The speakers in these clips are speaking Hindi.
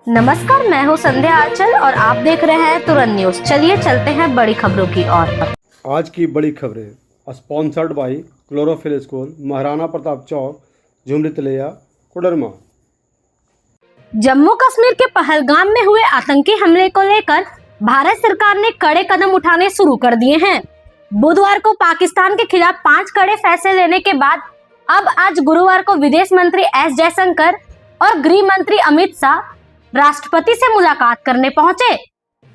नमस्कार, मैं हूं संध्या आंचल और आप देख रहे हैं तुरंत न्यूज। चलिए चलते हैं बड़ी खबरों की ओर। आज की बड़ी खबरें sponsored by chlorophyll school, Maharana Pratap Chowk, Jhumri Telaiya, Koderma. Jammu Kashmir के पहलगाम में हुए आतंकी हमले को लेकर भारत सरकार ने कड़े कदम उठाने शुरू कर दिए हैं। बुधवार को पाकिस्तान के खिलाफ 5 कड़े फैसले लेने के बाद अब आज गुरुवार को विदेश मंत्री एस जयशंकर और गृह मंत्री अमित शाह राष्ट्रपति से मुलाकात करने पहुंचे।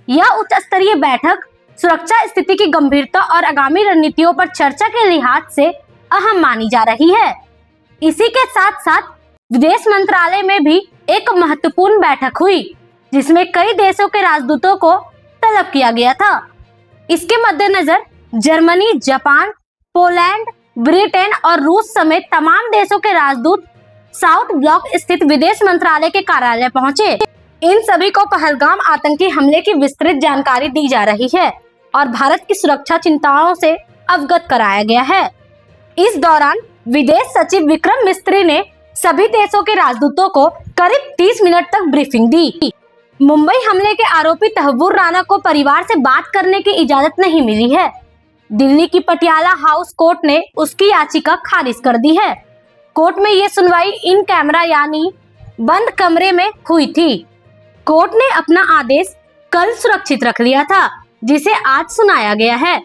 यह उच्च स्तरीय बैठक सुरक्षा स्थिति की गंभीरता और आगामी रणनीतियों पर चर्चा के लिहाज से अहम मानी जा रही है। इसी के साथ साथ विदेश मंत्रालय में भी एक महत्वपूर्ण बैठक हुई, जिसमें कई देशों के राजदूतों को तलब किया गया था। इसके मद्देनजर जर्मनी, जापान, पोलैंड, ब्रिटेन और रूस समेत तमाम देशों के राजदूत साउथ ब्लॉक स्थित विदेश मंत्रालय के कार्यालय पहुंचे। इन सभी को पहलगाम आतंकी हमले की विस्तृत जानकारी दी जा रही है और भारत की सुरक्षा चिंताओं से अवगत कराया गया है। इस दौरान विदेश सचिव विक्रम मिस्त्री ने सभी देशों के राजदूतों को करीब 30 मिनट तक ब्रीफिंग दी। मुंबई हमले के आरोपी तहव्वुर राना को परिवार से बात करने की इजाजत नहीं मिली है। दिल्ली की पटियाला हाउस कोर्ट ने उसकी याचिका खारिज कर दी है। कोर्ट में ये सुनवाई इन कैमरा यानी बंद कमरे में हुई थी। कोर्ट ने अपना आदेश कल सुरक्षित रख लिया था, जिसे आज सुनाया गया है।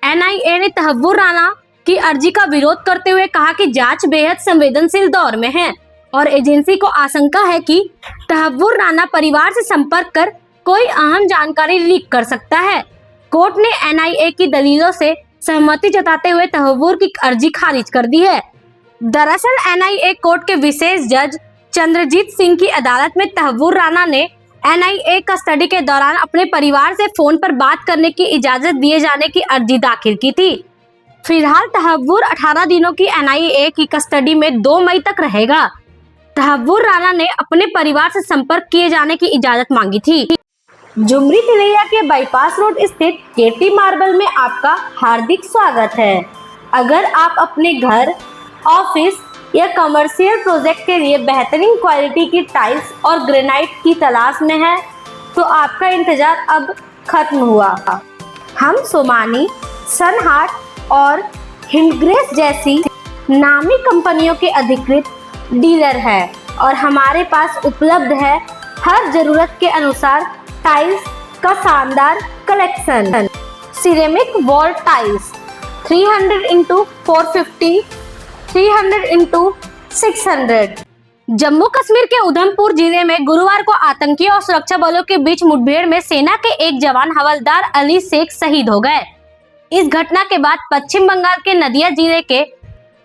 एनआईए ने तहव्वुर राना की अर्जी का विरोध करते हुए कहा कि जांच बेहद संवेदनशील दौर में है और एजेंसी को आशंका है कि तहव्वुर राना परिवार से संपर्क कर कोई अहम जानकारी लीक कर सकता है। कोर्ट ने एनआईए की दलीलों से सहमति जताते हुए तहव्वुर की अर्जी खारिज कर दी है। दरअसल एनआईए कोर्ट के विशेष जज चंद्रजीत सिंह की अदालत में तहव्वुर राना ने एनआईए कस्टडी के दौरान अपने परिवार से फोन पर बात करने की इजाजत दिए जाने की अर्जी दाखिल की थी। फिलहाल तहव्वुर 18 दिनों की एनआईए की कस्टडी में 2 मई तक रहेगा। तहव्वुर राना ने अपने परिवार से संपर्क किए जाने की इजाजत मांगी थी। झुमरी तिलैया के बाईपास रोड स्थित केटी मार्बल में आपका हार्दिक स्वागत है। अगर आप अपने घर, ऑफिस या कमर्शियल प्रोजेक्ट के लिए बेहतरीन क्वालिटी की टाइल्स और ग्रेनाइट की तलाश में है, तो आपका इंतजार अब खत्म हुआ। हम सोमानी, सनहार्ट और हिंडग्रेस जैसी नामी कंपनियों के अधिकृत डीलर हैं और हमारे पास उपलब्ध है हर जरूरत के अनुसार टाइल्स का शानदार collection. Ceramic wall tiles 300x450, 300x600। Jammu Kashmir के उधमपुर जिले में गुरुवार को आतंकियों और सुरक्षा बलों के बीच मुठभेड़ में सेना के एक जवान हवलदार अली शेख शहीद हो गए। इस घटना के बाद पश्चिम बंगाल के नदिया जिले के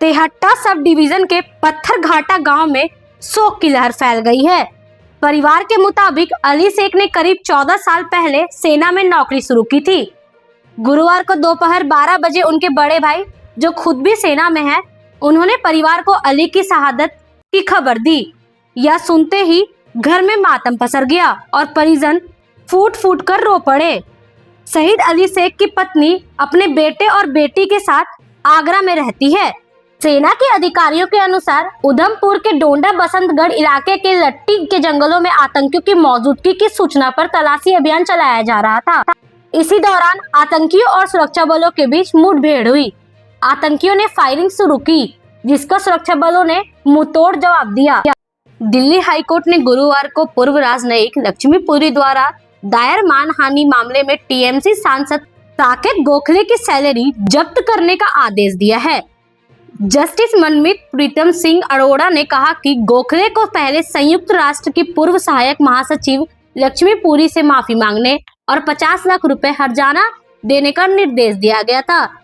तेहट्टा सब डिवीजन के पत्थर घाटा गांव में शोक की लहर फैल गई है। परिवार के मुताबिक अली शेख ने करीब 14 साल पहले सेना में नौकरी शुरू की थी। गुरुवार को दोपहर 12 बजे उनके बड़े भाई, जो खुद भी सेना में है, उन्होंने परिवार को अली की शहादत की खबर दी। यह सुनते ही घर में मातम पसर गया और परिजन फूट फूट कर रो पड़े। शहीद अली शेख की पत्नी अपने बेटे और बेटी के साथ आगरा में रहती है। सेना के अधिकारियों के अनुसार उधमपुर के डोंडा बसंतगढ़ इलाके के लट्टी के जंगलों में आतंकियों की मौजूदगी की सूचना पर तलाशी अभियान चलाया जा रहा था। इसी दौरान आतंकियों और सुरक्षा बलों के बीच मुठभेड़ हुई। आतंकियों ने फायरिंग शुरू की, जिसका सुरक्षा बलों ने मुंहतोड़ जवाब दिया। दिल्ली हाईकोर्ट ने गुरुवार को पूर्व राजनयिक लक्ष्मीपुरी द्वारा दायर मानहानि मामले में टीएमसी सांसद साकेत गोखले की सैलरी जब्त करने का आदेश दिया है। जस्टिस मनमीत प्रीतम सिंह अरोड़ा ने कहा कि गोखले को पहले संयुक्त राष्ट्र की पूर्व सहायक महासचिव लक्ष्मीपुरी से माफी मांगने और 50 लाख रुपए हर्जाना देने का निर्देश दिया गया था।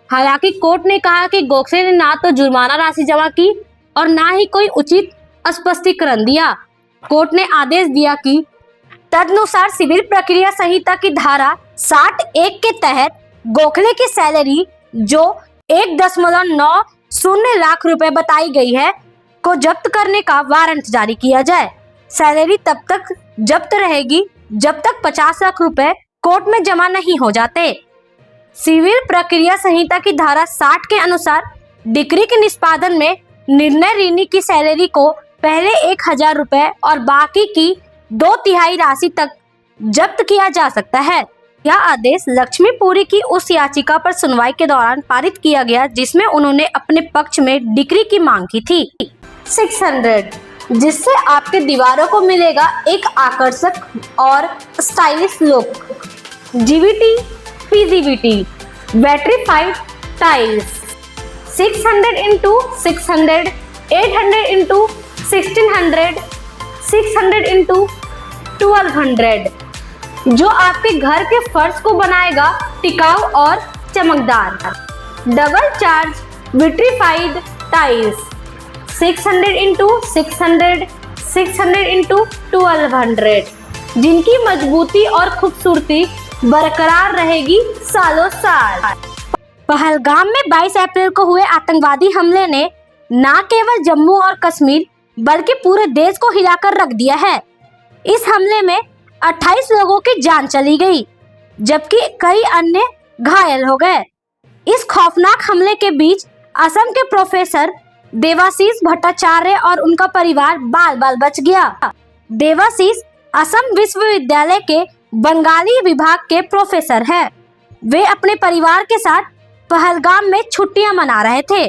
हालांकि कोर्ट ने कहा कि गोखले ने ना तो जुर्माना राशि जमा की और ना ही कोई उचित स्पष्टीकरण दिया। कोर्ट ने आदेश दिया कि तदनुसार सिविल प्रक्रिया संहिता की धारा 60(1) के तहत गोखले की सैलरी, जो 1.90 लाख रुपए बताई गई है, को जब्त करने का वारंट जारी किया जाए। सैलरी तब तक जब्त रहेगी जब तक 50 लाख रुपए कोर्ट में जमा नहीं हो जाते। सिविल प्रक्रिया संहिता की धारा 60 के अनुसार डिक्री के निष्पादन में निर्णय ऋणी की सैलरी को पहले 1000 रुपए और बाकी की 2/3 राशि तक जब्त किया जा सकता है। यह आदेश लक्ष्मीपुरी की उस याचिका पर सुनवाई के दौरान पारित किया गया जिसमें उन्होंने अपने पक्ष में डिक्री की मांग की थी। 600, जिससे आपके दीवारों को मिलेगा एक आकर्षक और stylish look. GVT PGVT vitrified tiles 600 into 600, 800 into 1600, 600 into 1200, जो आपके घर के फर्श को बनाएगा टिकाऊ और चमकदार। Double charge vitrified tiles 600 into 600, 600 into 1200, जिनकी मजबूती और खूबसूरती बरकरार रहेगी सालों साल। पहलगाम में 22 अप्रैल को हुए आतंकवादी हमले ने न केवल जम्मू और कश्मीर बल्कि पूरे देश को हिलाकर रख दिया है। इस हमले में 28 लोगों की जान चली गई, जबकि कई अन्य घायल हो गए। इस खौफनाक हमले के बीच असम के प्रोफेसर देवाशीष भट्टाचार्य और उनका परिवार बाल बाल बच गया। देवाशीष असम विश्वविद्यालय के बंगाली विभाग के प्रोफेसर हैं। वे अपने परिवार के साथ पहलगाम में छुट्टियां मना रहे थे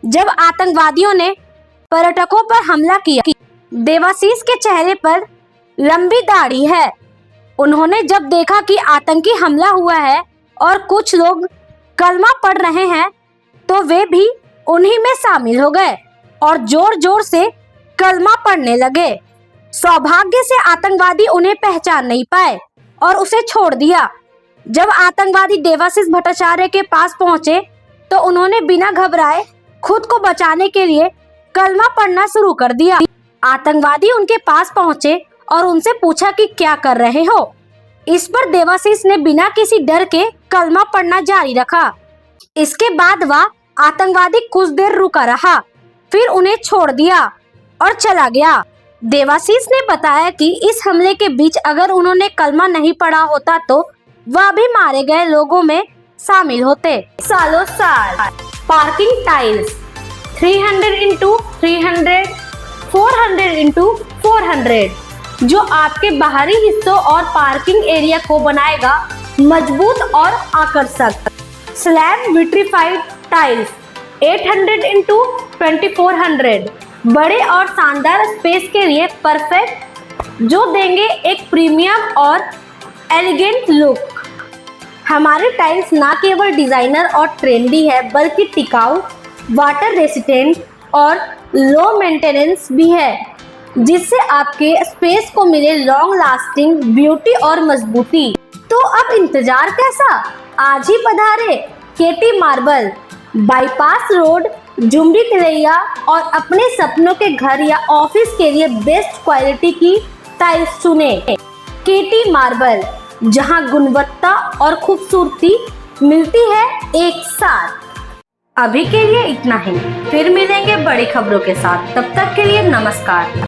जब आतंकवादियों ने पर्यटकों पर हमला किया। देवाशीष के चेहरे पर लंबी दाढ़ी है। उन्होंने जब देखा कि आतंकी हमला हुआ है और कुछ लोग कलमा पढ़ रहे हैं तो वे भी उन्हीं में शामिल हो गए और जोर जोर से कलमा पढ़ने लगे। सौभाग्य से आतंकवादी उन्हें पहचान नहीं पाए और उसे छोड़ दिया। जब आतंकवादी देवाशीष भट्टाचार्य के पास पहुंचे तो उन्होंने बिना घबराए खुद को बचाने के लिए कलमा पढ़ना शुरू कर दिया। आतंकवादी उनके पास पहुंचे और उनसे पूछा कि क्या कर रहे हो। इस पर देवाशीष ने बिना किसी डर के कलमा पढ़ना जारी रखा। इसके बाद वह आतंकवादी कुछ देर रुका रहा, फिर उन्हें छोड़ दिया और चला गया। देवाशीष ने बताया कि इस हमले के बीच अगर उन्होंने कलमा नहीं पढ़ा होता तो वह भी मारे गए लोगों में शामिल होते। सालों साल पार्किंग टाइल्स 300 into 300, 400 into 400, जो आपके बाहरी हिस्सों और पार्किंग एरिया को बनाएगा मजबूत और आकर्षक। स्लैब विट्रीफाइड टाइल्स 800 into 2400, बड़े और शानदार स्पेस के लिए परफेक्ट, जो देंगे एक प्रीमियम और एलिगेंट लुक। हमारे टाइल्स न केवल डिजाइनर और ट्रेंडी है बल्कि टिकाऊ, वाटर रेसिस्टेंट और लो मेंटेनेंस भी है, जिससे आपके स्पेस को मिले लॉन्ग लास्टिंग ब्यूटी और मजबूती। तो अब इंतजार कैसा, आज ही पधारे केटी marble, bypass road, Jhumri Tilaiya और अपने सपनों के घर या ऑफिस के लिए बेस्ट क्वालिटी की टाइल्स चुने। केटी मार्बल, जहां गुणवत्ता और खूबसूरती मिलती है एक साथ। अभी के लिए इतना ही, फिर मिलेंगे बड़ी खबरों के साथ। तब तक के लिए नमस्कार।